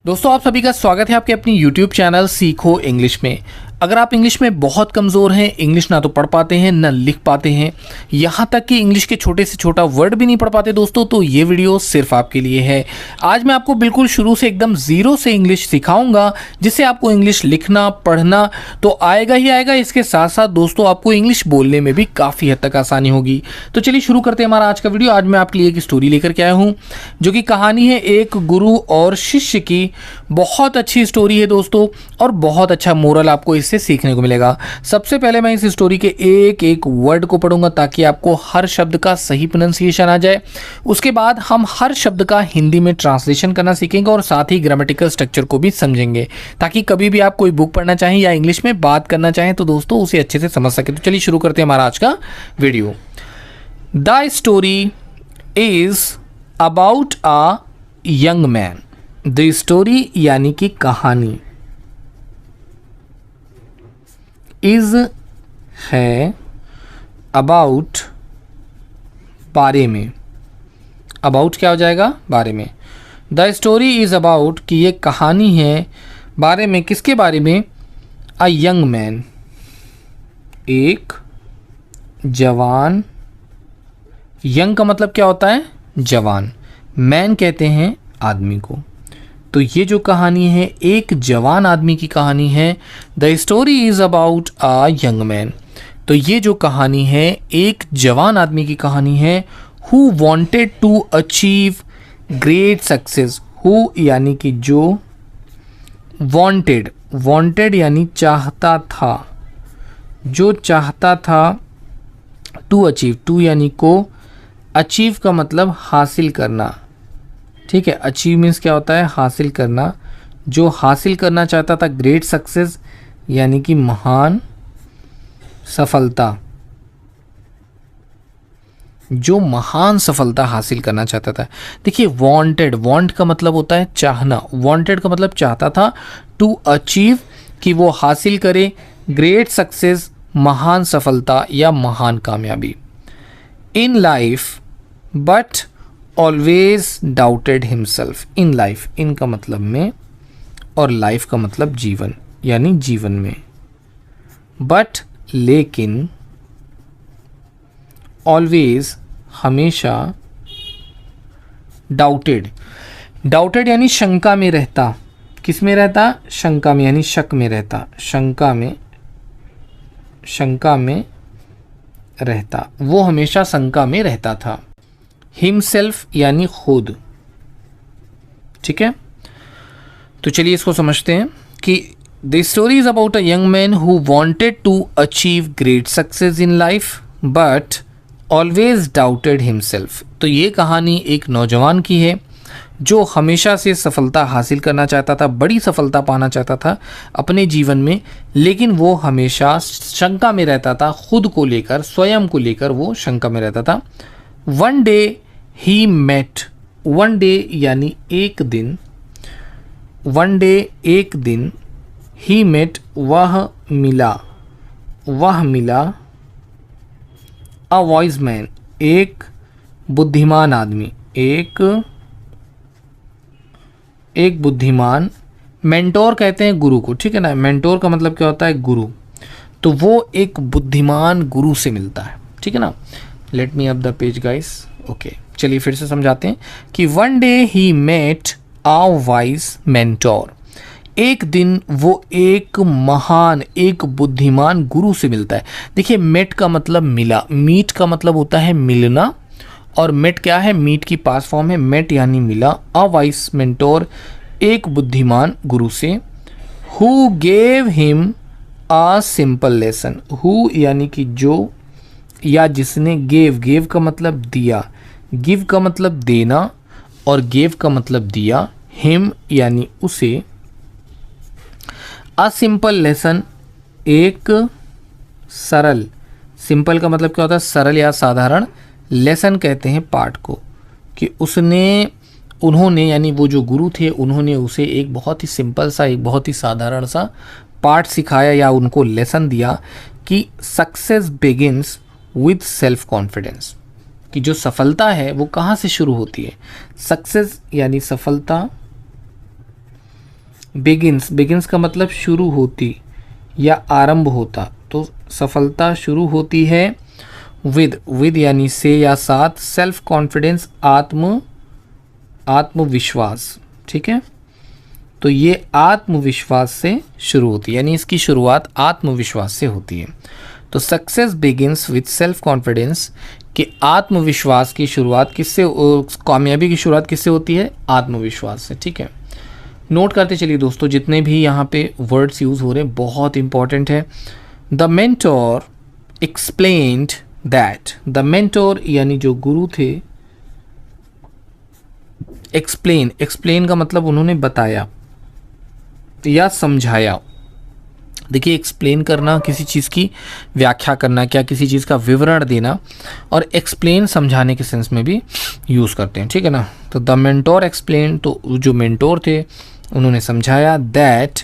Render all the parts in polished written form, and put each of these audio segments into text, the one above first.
दोस्तों, आप सभी का स्वागत है आपके अपनी YouTube चैनल सीखो इंग्लिश में। अगर आप इंग्लिश में बहुत कमज़ोर हैं, इंग्लिश ना तो पढ़ पाते हैं ना लिख पाते हैं, यहाँ तक कि इंग्लिश के छोटे से छोटा वर्ड भी नहीं पढ़ पाते दोस्तों, तो ये वीडियो सिर्फ आपके लिए है। आज मैं आपको बिल्कुल शुरू से एकदम ज़ीरो से इंग्लिश सिखाऊंगा, जिससे आपको इंग्लिश लिखना पढ़ना तो आएगा ही आएगा। इसके साथ साथ दोस्तों आपको इंग्लिश बोलने में भी काफ़ी हद तक आसानी होगी। तो चलिए शुरू करते हैं हमारा आज का वीडियो। आज मैं आपके लिए एक स्टोरी लेकर के आया हूँ, जो कि कहानी है एक गुरु और शिष्य की। बहुत अच्छी स्टोरी है दोस्तों, और बहुत अच्छा मोरल आपको इससे सीखने को मिलेगा। सबसे पहले मैं इस स्टोरी के एक एक वर्ड को पढ़ूंगा ताकि आपको हर शब्द का सही प्रोनाउंसिएशन आ जाए। उसके बाद हम हर शब्द का हिंदी में ट्रांसलेशन करना सीखेंगे और साथ ही ग्रामेटिकल स्ट्रक्चर को भी समझेंगे, ताकि कभी भी आप कोई बुक पढ़ना चाहें या इंग्लिश में बात करना चाहें तो दोस्तों उसे अच्छे से समझ सके। तो चलिए शुरू करते हैं हमारा आज का video. The story is about a young man. The story यानी कि कहानी, इज है अबाउट बारे में। अबाउट क्या हो जाएगा? बारे में। द स्टोरी इज अबाउट कि ये कहानी है बारे में, किसके बारे में? अ यंग मैन, एक जवान। यंग का मतलब क्या होता है? जवान। मैन कहते हैं आदमी को। तो ये जो कहानी है एक जवान आदमी की कहानी है। The story is about a young man. तो ये जो कहानी है एक जवान आदमी की कहानी है। Who wanted to achieve great success. Who यानी कि जो, वॉन्टेड, वॉन्टेड यानी चाहता था, जो चाहता था। टू अचीव, टू यानी को, अचीव का मतलब हासिल करना। ठीक है, अचीव मीन्स क्या होता है? हासिल करना। जो हासिल करना चाहता था ग्रेट सक्सेस यानी कि महान सफलता, जो महान सफलता हासिल करना चाहता था। देखिए, वांटेड, वांट का मतलब होता है चाहना, वांटेड का मतलब चाहता था। टू अचीव कि वो हासिल करे, ग्रेट सक्सेस महान सफलता या महान कामयाबी। In life but always doubted himself. In life, in का मतलब में और लाइफ का मतलब जीवन यानी जीवन में। बट लेकिन, ऑलवेज हमेशा, डाउटेड, डाउटेड यानी शंका में रहता। किस में रहता? शंका में यानी शक में रहता, शंका में, शंका में रहता। वो हमेशा शंका में रहता था। हिमसेल्फ यानी खुद। ठीक है, तो चलिए इसको समझते हैं कि the story is about a young man who wanted to achieve great success in life but always doubted himself. तो ये कहानी एक नौजवान की है जो हमेशा से सफलता हासिल करना चाहता था, बड़ी सफलता पाना चाहता था अपने जीवन में, लेकिन वो हमेशा शंका में रहता था, खुद को लेकर, स्वयं को लेकर वो शंका में रहता था। One day he met, one day यानी एक दिन, वन डे एक दिन, ही मेट वह मिला, वह मिला, अ वॉइस मैन एक बुद्धिमान आदमी, एक बुद्धिमान। मेंटोर कहते हैं गुरु को, ठीक है ना? मेंटोर का मतलब क्या होता है? गुरु। तो वो एक बुद्धिमान गुरु से मिलता है, ठीक है ना? Let me up the page guys. Okay, चलिए फिर से समझाते हैं कि one day he met a wise mentor. एक दिन वो एक महान, एक बुद्धिमान गुरु से मिलता है। देखिए, मेट का मतलब मिला, मीट का मतलब होता है मिलना, और मेट क्या है? मीट की पास्ट फॉर्म है, मेट यानी मिला। अ वाइज मेंटोर एक बुद्धिमान गुरु से। Who gave him a simple lesson. Who यानी कि जो, या जिसने, गेव, गेव का मतलब दिया, गिव का मतलब देना और गेव का मतलब दिया। हिम यानी उसे, अ सिंपल लेसन एक सरल, सिंपल का मतलब क्या होता है? सरल या साधारण। लेसन कहते हैं पाठ को, कि उसने, उन्होंने यानी वो जो गुरु थे उन्होंने उसे एक बहुत ही सिंपल सा, एक बहुत ही साधारण सा पाठ सिखाया या उनको लेसन दिया कि success begins with self confidence. कि जो सफलता है वो कहाँ से शुरू होती है? सक्सेस यानी सफलता बिगिंस का मतलब शुरू होती या आरंभ होता, तो सफलता शुरू होती है विद यानी से या साथ, सेल्फ कॉन्फिडेंस आत्मविश्वास, ठीक है। तो ये आत्मविश्वास से शुरू होती है, यानी इसकी शुरुआत आत्मविश्वास से होती है। तो success begins with self confidence, कि आत्मविश्वास की शुरुआत किससे, कामयाबी की शुरुआत किससे होती है, आत्मविश्वास से, ठीक है। नोट करते चलिए दोस्तों, जितने भी यहाँ पे वर्ड्स यूज़ हो रहे हैं बहुत इंपॉर्टेंट है। The mentor explained that, the mentor यानी जो गुरु थे, एक्सप्लेन का मतलब उन्होंने बताया या समझाया। देखिए, एक्सप्लेन करना किसी चीज़ की व्याख्या करना, क्या किसी चीज़ का विवरण देना, और एक्सप्लेन समझाने के सेंस में भी यूज़ करते हैं, ठीक है ना। तो द मेंटोर एक्सप्लेन, तो जो मेंटोर थे उन्होंने समझाया that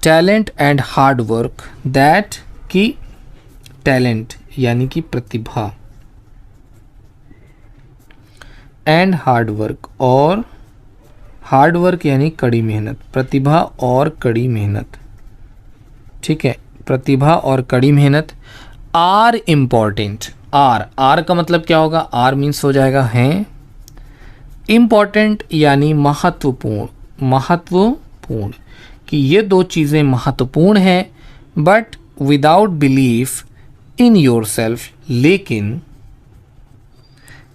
talent and hard work, that की टैलेंट यानी कि प्रतिभा, एंड हार्ड वर्क, और हार्ड वर्क यानी कड़ी मेहनत, प्रतिभा और कड़ी मेहनत, ठीक है, प्रतिभा और कड़ी मेहनत आर इम्पॉर्टेंट। आर का मतलब क्या होगा, आर मीन्स हो जाएगा हैं, इम्पॉर्टेंट यानी महत्वपूर्ण, कि ये दो चीज़ें महत्वपूर्ण हैं, but without belief in your self, लेकिन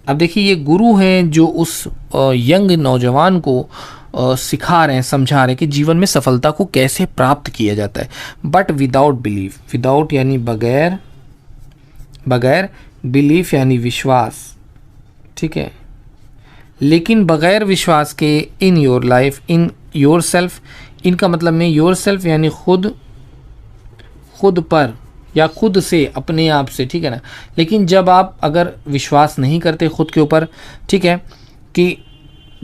अब देखिए ये गुरु हैं जो उस यंग नौजवान को सिखा रहे हैं, समझा रहे हैं कि जीवन में सफलता को कैसे प्राप्त किया जाता है, बट विदाउट बिलीफ, विदाउट यानी बगैर, बिलीफ यानी विश्वास, ठीक है, लेकिन बगैर विश्वास के in your life, in your self, इनका मतलब में योर सेल्फ यानी खुद पर या खुद से, अपने आप से, ठीक है ना। लेकिन जब आप अगर विश्वास नहीं करते खुद के ऊपर, ठीक है, कि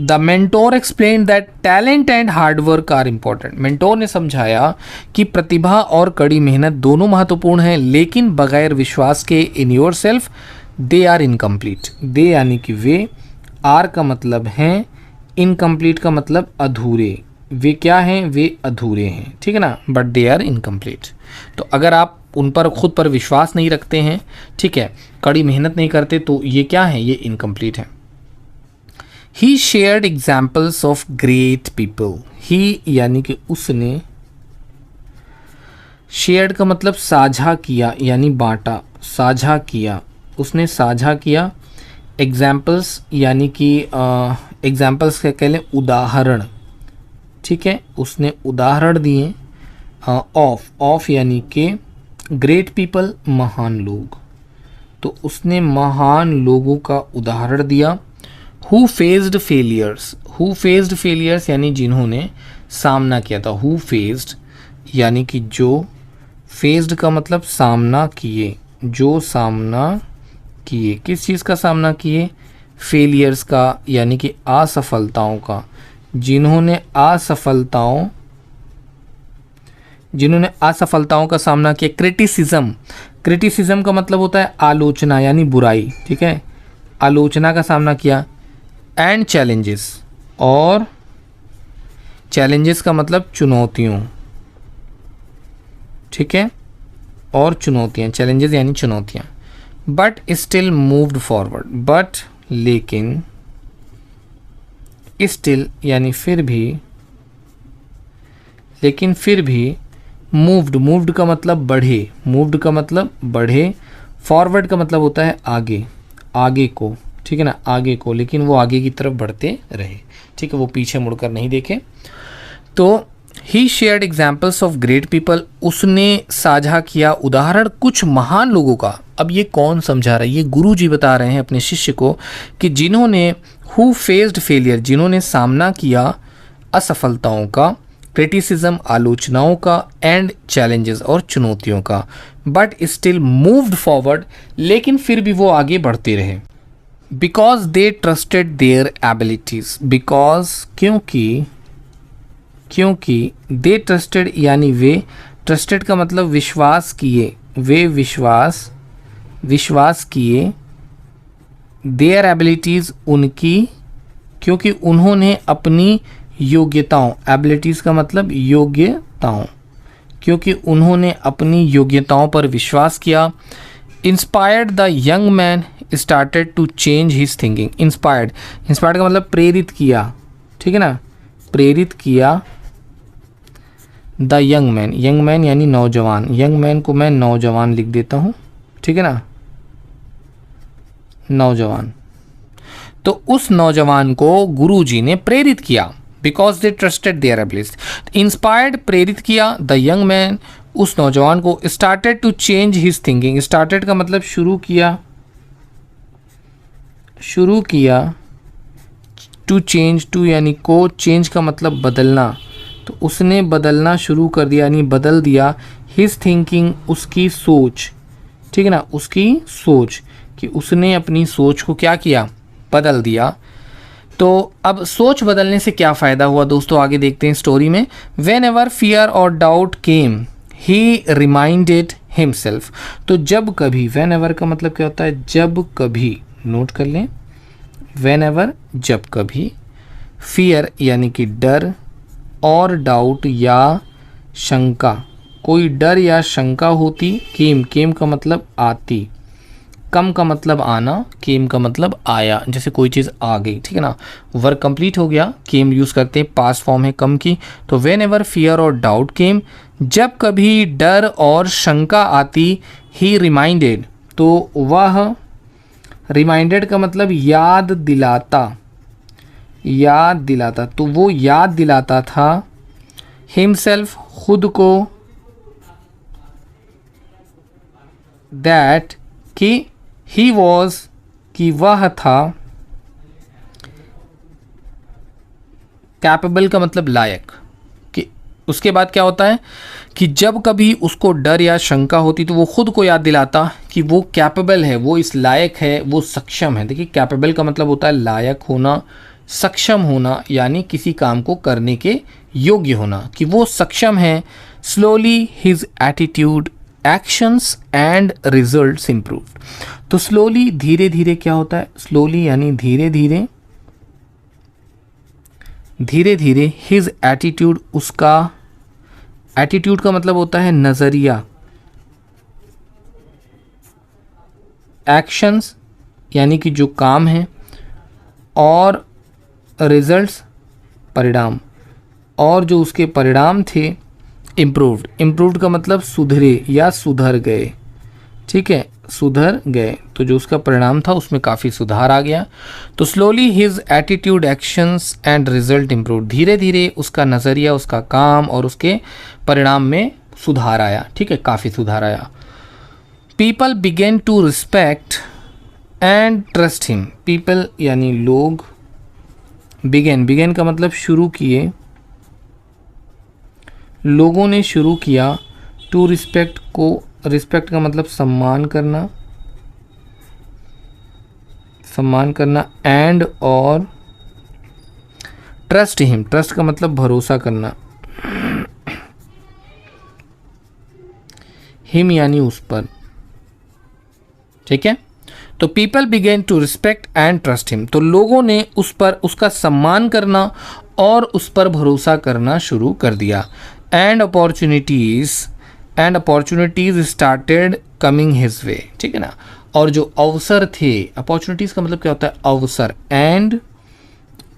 the mentor explain that talent and hard work are important, mentor ने समझाया कि प्रतिभा और कड़ी मेहनत दोनों महत्वपूर्ण हैं, लेकिन बगैर विश्वास के in yourself they are incomplete. They यानी कि वे, आर का मतलब हैं, इनकम्प्लीट का मतलब अधूरे, वे क्या हैं, वे अधूरे हैं, ठीक है ना, बट दे आर इनकम्प्लीट। तो अगर आप उन पर खुद पर विश्वास नहीं रखते हैं, ठीक है, कड़ी मेहनत नहीं करते, तो ये क्या है, ये इनकम्प्लीट है। He shared examples of great people, he यानी कि उसने, शेयर्ड का मतलब साझा किया यानी बांटा, साझा किया, उसने साझा किया। एग्जाम्पल्स यानी कि एग्जाम्पल्स क्या कह लें, उदाहरण, ठीक है, उसने उदाहरण दिए। ऑफ यानी कि ग्रेट पीपल, महान लोग, तो उसने महान लोगों का उदाहरण दिया। हु फेस्ड फेलियर्स यानी जिन्होंने सामना किया था, हु फेस्ड यानी कि जो, फेस्ड का मतलब सामना किए, जो सामना किए, किस चीज़ का सामना किए, फेलियर्स का यानी कि असफलताओं का, जिन्होंने असफलताओं का सामना किया। क्रिटिसिज्म का मतलब होता है आलोचना यानी बुराई, ठीक है, आलोचना का सामना किया। एंड चैलेंजेस, और चैलेंजेस का मतलब चुनौतियों, ठीक है, और चुनौतियाँ, चैलेंजेस यानी चुनौतियाँ। But still moved forward, but लेकिन, स्टिल यानी फिर भी, लेकिन फिर भी, मूव्ड का मतलब बढ़े, फॉरवर्ड का मतलब होता है आगे को, ठीक है ना, आगे को, लेकिन वो आगे की तरफ बढ़ते रहे, ठीक है, वो पीछे मुड़कर नहीं देखे। तो he shared examples of great people, उसने साझा किया उदाहरण कुछ महान लोगों का। अब ये कौन समझा रहा है, ये गुरु जी बता रहे हैं अपने शिष्य को कि जिन्होंने हु फेस्ड फेलियर, जिन्होंने सामना किया असफलताओं का, क्रिटिसिज्म आलोचनाओं का, एंड चैलेंजेस और चुनौतियों का, बट स्टिल मूव्ड फॉरवर्ड, लेकिन फिर भी वो आगे बढ़ते रहे। Because they trusted their abilities, because क्योंकि दे ट्रस्टेड यानी वे, ट्रस्टेड का मतलब विश्वास किए, वे विश्वास किए, देयर एबिलिटीज़ उनकी, क्योंकि उन्होंने अपनी योग्यताओं, एबिलिटीज़ का मतलब योग्यताओं, क्योंकि उन्होंने अपनी योग्यताओं पर विश्वास किया। Inspired the young man started to change his thinking. Inspired का मतलब प्रेरित किया, ठीक है ना, प्रेरित किया द यंग मैन यानी नौजवान, यंग मैन को मैं नौजवान लिख देता हूँ, ठीक है ना, नौजवान। तो उस नौजवान को गुरुजी ने प्रेरित किया, because they trusted their abilities. Inspired प्रेरित किया द यंग मैन, उस नौजवान को, started to change his thinking. Started का मतलब शुरू किया, टू चेंज, टू यानी को, चेंज का मतलब बदलना, तो उसने बदलना शुरू कर दिया यानी बदल दिया। हिज थिंकिंग उसकी सोच, ठीक है ना, उसकी सोच, कि उसने अपनी सोच को क्या किया, बदल दिया। तो अब सोच बदलने से क्या फ़ायदा हुआ दोस्तों, आगे देखते हैं स्टोरी में। वेन एवर फियर और डाउट केम ही रिमाइंडेड हिमसेल्फ। तो जब कभी, वेन एवर का मतलब क्या होता है, जब कभी, नोट कर लें, वेन एवर जब कभी, फियर यानी कि डर, और डाउट या शंका, कोई डर या शंका होती, केम का मतलब आती, कम का मतलब आना, केम का मतलब आया, जैसे कोई चीज़ आ गई, ठीक है ना, वर्क कंप्लीट हो गया, केम यूज़ करते हैं, पास्ट फॉर्म है कम की। तो वेन एवर फियर और डाउट केम, जब कभी डर और शंका आती, ही रिमाइंडेड, तो वह, रिमाइंडेड का मतलब याद दिलाता, तो वो याद दिलाता था, हिमसेल्फ खुद को, दैट कि ही वॉज, कि वह था, कैपेबल का मतलब लायक, कि उसके बाद क्या होता है कि जब कभी उसको डर या शंका होती तो वो खुद को याद दिलाता कि वो कैपेबल है, वो इस लायक है, वो सक्षम है। देखिए कैपेबल का मतलब होता है लायक होना, सक्षम होना यानी किसी काम को करने के योग्य होना, कि वो सक्षम है। Slowly his attitude, actions and results improved. तो स्लोली धीरे धीरे क्या होता है, स्लोली यानी धीरे धीरे, धीरे धीरे, हिज एटीट्यूड उसका, एटीट्यूड का मतलब होता है नज़रिया, एक्शंस यानी कि जो काम है, और रिजल्ट्स परिणाम, और जो उसके परिणाम थे, इम्प्रूव्ड का मतलब सुधरे या सुधर गए, ठीक है, सुधर गए, तो जो उसका परिणाम था उसमें काफ़ी सुधार आ गया। तो slowly his attitude, actions and result improved, धीरे धीरे उसका नज़रिया, उसका काम और उसके परिणाम में सुधार आया, ठीक है, काफ़ी सुधार आया। People begin to respect and trust him, people यानी लोग, बिगेन का मतलब शुरू किए, लोगों ने शुरू किया, टू रिस्पेक्ट को, रिस्पेक्ट का मतलब सम्मान करना, एंड और ट्रस्ट हिम, ट्रस्ट का मतलब भरोसा करना, हिम यानी उस पर, ठीक है। तो people begin to respect and trust him, तो लोगों ने उस पर, उसका सम्मान करना और उस पर भरोसा करना शुरू कर दिया। And opportunities started coming his way, ठीक है ना, और जो अवसर थे, अपॉर्चुनिटीज़ का मतलब क्या होता है, अवसर, एंड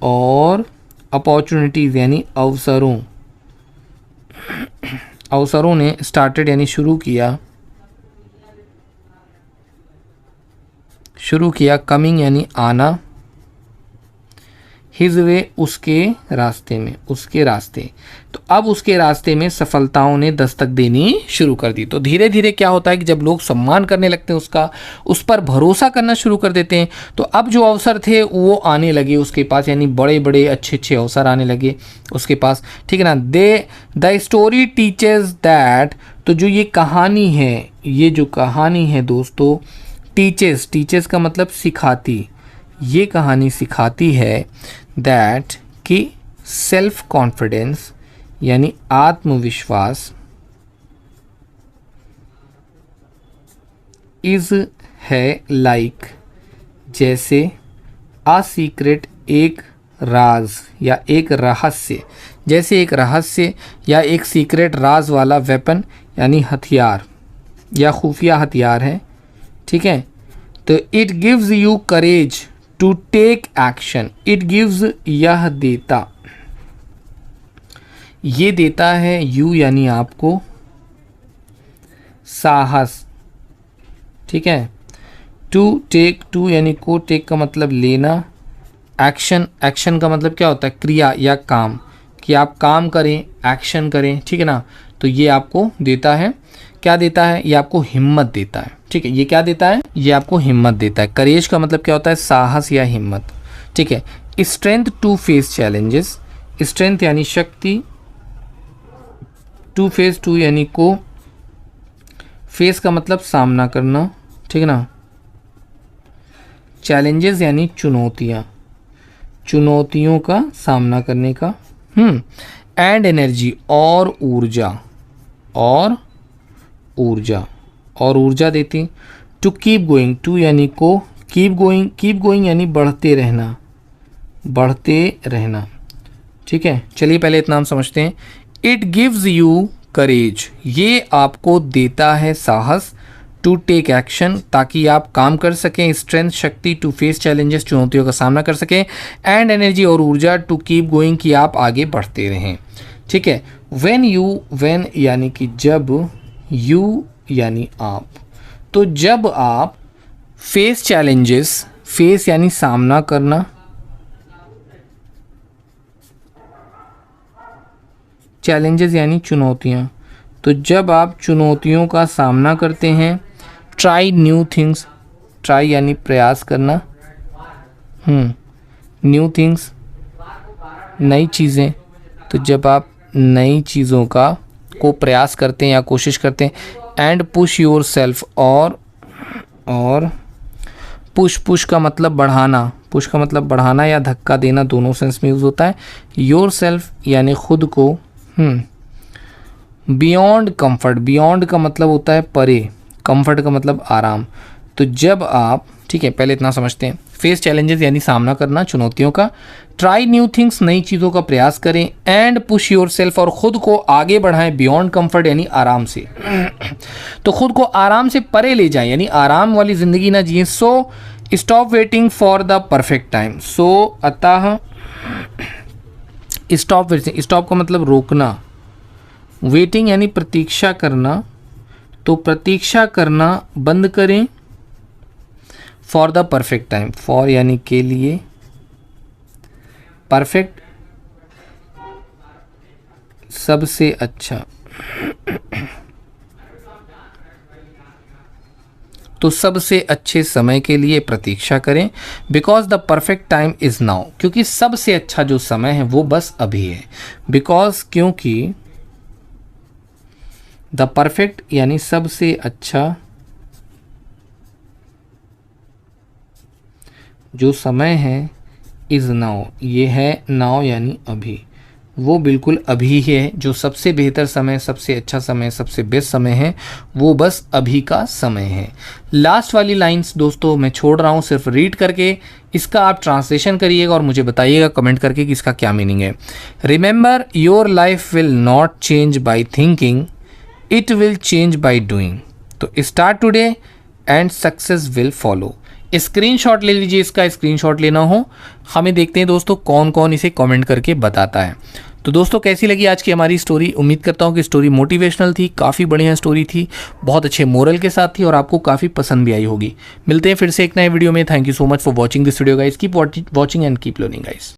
और अपॉर्चुनिटीज़ यानी अवसरों ने, स्टार्टेड यानी शुरू किया, कमिंग यानी आना, हिज वे उसके रास्ते, तो अब उसके रास्ते में सफलताओं ने दस्तक देनी शुरू कर दी। तो धीरे धीरे क्या होता है कि जब लोग सम्मान करने लगते हैं उसका, उस पर भरोसा करना शुरू कर देते हैं, तो अब जो अवसर थे वो आने लगे उसके पास, यानी बड़े बड़े अच्छे अवसर आने लगे उसके पास, ठीक है ना। द स्टोरी टीचेस दैट, तो जो ये कहानी है दोस्तों, टीचेस का मतलब सिखाती, ये कहानी सिखाती है, दैट कि सेल्फ कॉन्फिडेंस यानी आत्मविश्वास, इज है लाइक जैसे, अ सीक्रेट एक राज या एक रहस्य, जैसे एक रहस्य या एक सीक्रेट राज वाला वेपन यानी हथियार या खुफिया हथियार है, ठीक है। तो it gives you courage to take action, it gives यह देता, ये देता है यू यानी आपको साहस, ठीक है। टू टेक, टू यानी को, टेक का मतलब लेना, एक्शन, एक्शन का मतलब क्या होता है क्रिया या काम, कि आप काम करें, एक्शन करें, ठीक है ना। तो ये आपको देता है, क्या देता है, ये आपको हिम्मत देता है, ठीक है। ये क्या देता है, ये आपको हिम्मत देता है। करेज का मतलब क्या होता है साहस या हिम्मत, ठीक है। Strength to face challenges, strength यानी शक्ति, टू फेस, टू यानी को, फेस का मतलब सामना करना, ठीक है ना। चैलेंजेस यानी चुनौतियाँ, चुनौतियों का सामना करने का। एंड एनर्जी और ऊर्जा, और ऊर्जा, और ऊर्जा देती। टू कीप गोइंग, टू यानी को, कीप गोइंग, कीप गोइंग यानी बढ़ते रहना, बढ़ते रहना, ठीक है। चलिए पहले इतना हम समझते हैं। इट गिव्स यू करेज, ये आपको देता है साहस, टू टेक एक्शन ताकि आप काम कर सकें, स्ट्रेंथ शक्ति, टू फेस चैलेंजेस चुनौतियों का सामना कर सकें, एंड एनर्जी और ऊर्जा टू कीप गोइंग कि आप आगे बढ़ते रहें, ठीक है। व्हेन यू, व्हेन यानी कि जब, यू यानी आप, तो जब आप फेस चैलेंजेस, फेस यानी सामना करना, चैलेंजेस यानी चुनौतियाँ, तो जब आप चुनौतियों का सामना करते हैं, ट्राई न्यू थिंग्स, ट्राई यानी प्रयास करना, न्यू थिंग्स नई चीज़ें, तो जब आप नई चीज़ों को प्रयास करते हैं या कोशिश करते हैं, एंड पुश योर सेल्फ, और पुश का मतलब बढ़ाना, पुश का मतलब बढ़ाना या धक्का देना, दोनों सेंस में यूज़ होता है। योर सेल्फ यानी खुद को, बियॉन्ड कंफर्ट, बियॉन्ड का मतलब होता है परे, कंफर्ट का मतलब आराम। तो जब आप, ठीक है पहले इतना समझते हैं, फेस चैलेंजेस यानी सामना करना चुनौतियों का, ट्राई न्यू थिंग्स नई चीज़ों का प्रयास करें, एंड पुश योर सेल्फ और ख़ुद को आगे बढ़ाएं, बियॉन्ड कंफर्ट यानी आराम से, तो खुद को आराम से परे ले जाएं यानी आराम वाली ज़िंदगी ना जिए। So stop waiting for the perfect time, so अतः स्टॉप वेटिंग, स्टॉप का मतलब रोकना, वेटिंग यानी प्रतीक्षा करना, तो प्रतीक्षा करना बंद करें, for the perfect time, for यानी के लिए, परफेक्ट सबसे अच्छा, तो सबसे अच्छे समय के लिए प्रतीक्षा करें। Because the perfect time is now, क्योंकि सबसे अच्छा जो समय है वो बस अभी है। बिकॉज क्योंकि द परफेक्ट यानी सबसे अच्छा जो समय है, इज़ नाउ, ये है नाउ यानी अभी, वो बिल्कुल अभी है। जो सबसे बेहतर समय, सबसे अच्छा समय, सबसे बेस्ट समय है, वो बस अभी का समय है। लास्ट वाली लाइंस दोस्तों मैं छोड़ रहा हूँ सिर्फ रीड करके, इसका आप ट्रांसलेशन करिएगा और मुझे बताइएगा कमेंट करके कि इसका क्या मीनिंग है। Remember your life will not change by thinking, it will change by doing. तो start today and success will follow. Screenshot ले लीजिए, इसका स्क्रीनशॉट लेना हो, हमें देखते हैं दोस्तों कौन कौन इसे कमेंट करके बताता है। तो दोस्तों कैसी लगी आज की हमारी स्टोरी? उम्मीद करता हूँ कि स्टोरी मोटिवेशनल थी, काफ़ी बढ़िया स्टोरी थी, बहुत अच्छे मोरल के साथ थी और आपको काफ़ी पसंद भी आई होगी। मिलते हैं फिर से एक नए वीडियो में। Thank you so much for watching this video guys, keep watching and keep learning guys.